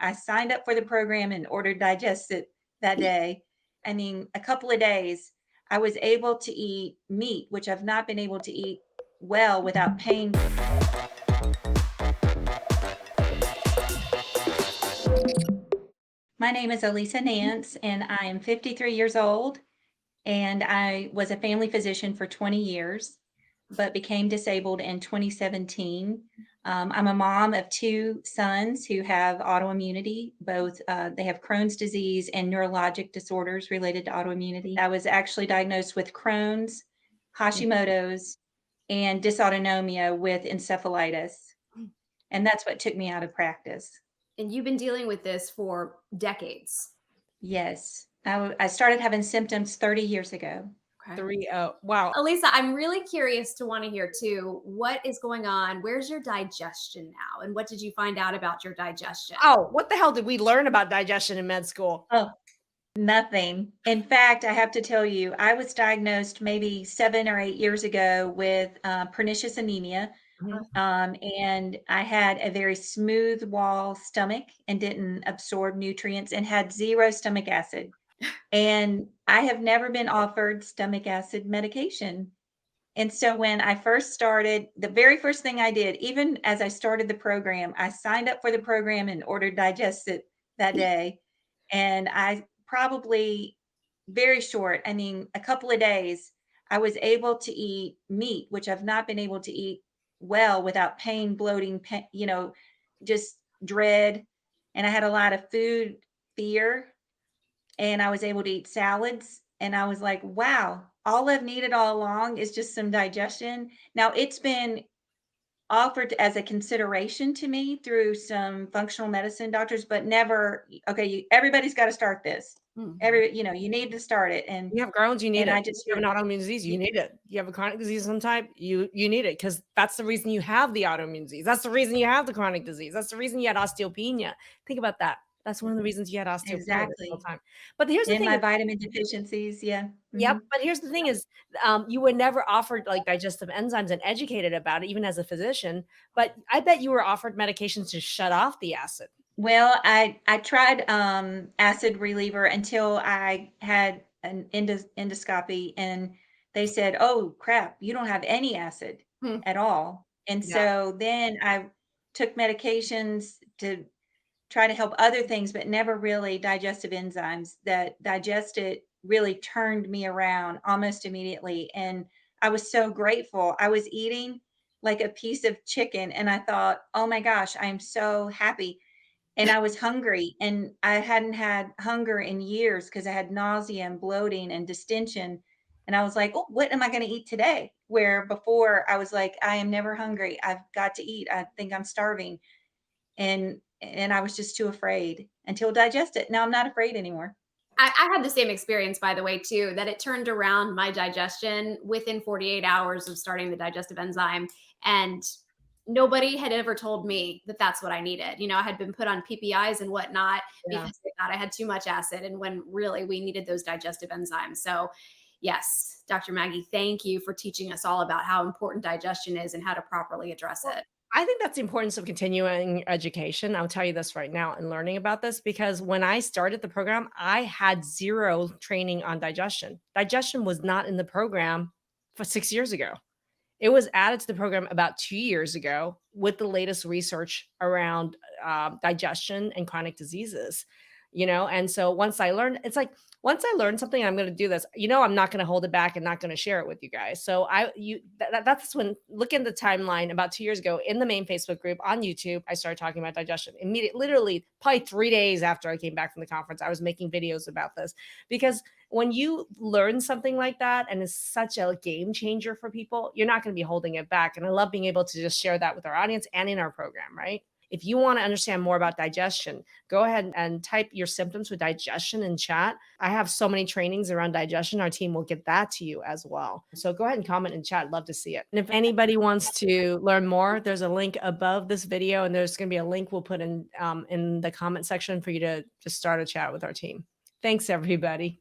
I signed up for the program and ordered Digestion that day. I mean, a couple of days, I was able to eat meat, which I've not been able to eat well without pain. My name is Elisa Nance, and I am 53 years old, and I was a family physician for 20 years, but became disabled in 2017. I'm a mom of two sons who have autoimmunity. Both they have Crohn's disease and neurologic disorders related to autoimmunity. I was actually diagnosed with Crohn's, Hashimoto's, and dysautonomia with encephalitis, and that's what took me out of practice. And you've been dealing with this for decades. Yes, I started having symptoms 30 years ago. Okay. 3 oh, wow. Elisa, I'm really curious to want to hear too, what is going on? Where's your digestion now? And what did you find out about your digestion? Oh, what the hell did we learn about digestion in med school? Oh, nothing. In fact, I have to tell you, I was diagnosed maybe 7 or 8 years ago with pernicious anemia. And I had a very smooth wall stomach and didn't absorb nutrients and had zero stomach acid. And I have never been offered stomach acid medication. And so when I first started, the very first thing I did, even as I started the program, I signed up for the program and ordered Digestion that day. And I probably very short, I mean, a couple of days, I was able to eat meat, which I've not been able to eat well without pain, bloating, just dread. And I had a lot of food fear, and I was able to eat salads. And I was like, wow, all I've needed all along is just some digestion. Now it's been offered as a consideration to me through some functional medicine doctors, but never, okay, everybody's got to start this. You need to start it. And You have Crohn's, you need and it. I just You have an autoimmune disease, you need it. You have a chronic disease of some type, you need it because that's the reason you have the autoimmune disease. That's the reason you have the chronic disease. That's the reason you had osteopenia. Think about that. That's one of the reasons you had osteopenia this whole exactly. time. But here's the And thing. my vitamin deficiencies, yeah. Yep, but here's the thing is, you were never offered, like, digestive enzymes and educated about it, even as a physician, but I bet you were offered medications to shut off the acid. Well, I tried acid reliever until I had an endoscopy, and they said, "Oh crap, you don't have any acid Hmm. at all." And Yeah. so then I took medications to try to help other things, but never really digestive enzymes. That digested really turned me around almost immediately, and I was so grateful. I was eating like a piece of chicken, and I thought, "Oh my gosh, I'm so happy." And I was hungry, and I hadn't had hunger in years because I had nausea and bloating and distension. And I was like, "Oh, what am I going to eat today?" Where before I was like, "I am never hungry. I've got to eat. I think I'm starving." And I was just too afraid until digest it. Now I'm not afraid anymore. I had the same experience, by the way, too, that it turned around my digestion within 48 hours of starting the digestive enzyme. And nobody had ever told me that that's what I needed. I had been put on PPIs and whatnot Yeah. because they thought I had too much acid, and when really we needed those digestive enzymes. So, yes, Dr. Maggie, thank you for teaching us all about how important digestion is and how to properly address Well, it. I think that's the importance of continuing education. I'll tell you this right now and learning about this because when I started the program, I had zero training on digestion. Digestion was not in the program for 6 years ago. It was added to the program about 2 years ago with the latest research around digestion and chronic diseases, and so once I learned, it's like, once I learn something, I'm going to do this, I'm not going to hold it back and not going to share it with you guys. So that's when, look in the timeline about 2 years ago in the main Facebook group on YouTube, I started talking about digestion immediately, literally probably 3 days after I came back from the conference. I was making videos about this because when you learn something like that and it's such a game changer for people, you're not going to be holding it back. And I love being able to just share that with our audience and in our program, right? If you want to understand more about digestion, go ahead and type your symptoms with digestion in chat. I have so many trainings around digestion. Our team will get that to you as well. So go ahead and comment in chat. Love to see it. And if anybody wants to learn more, there's a link above this video, and there's going to be a link we'll put in the comment section for you to just start a chat with our team. Thanks, everybody.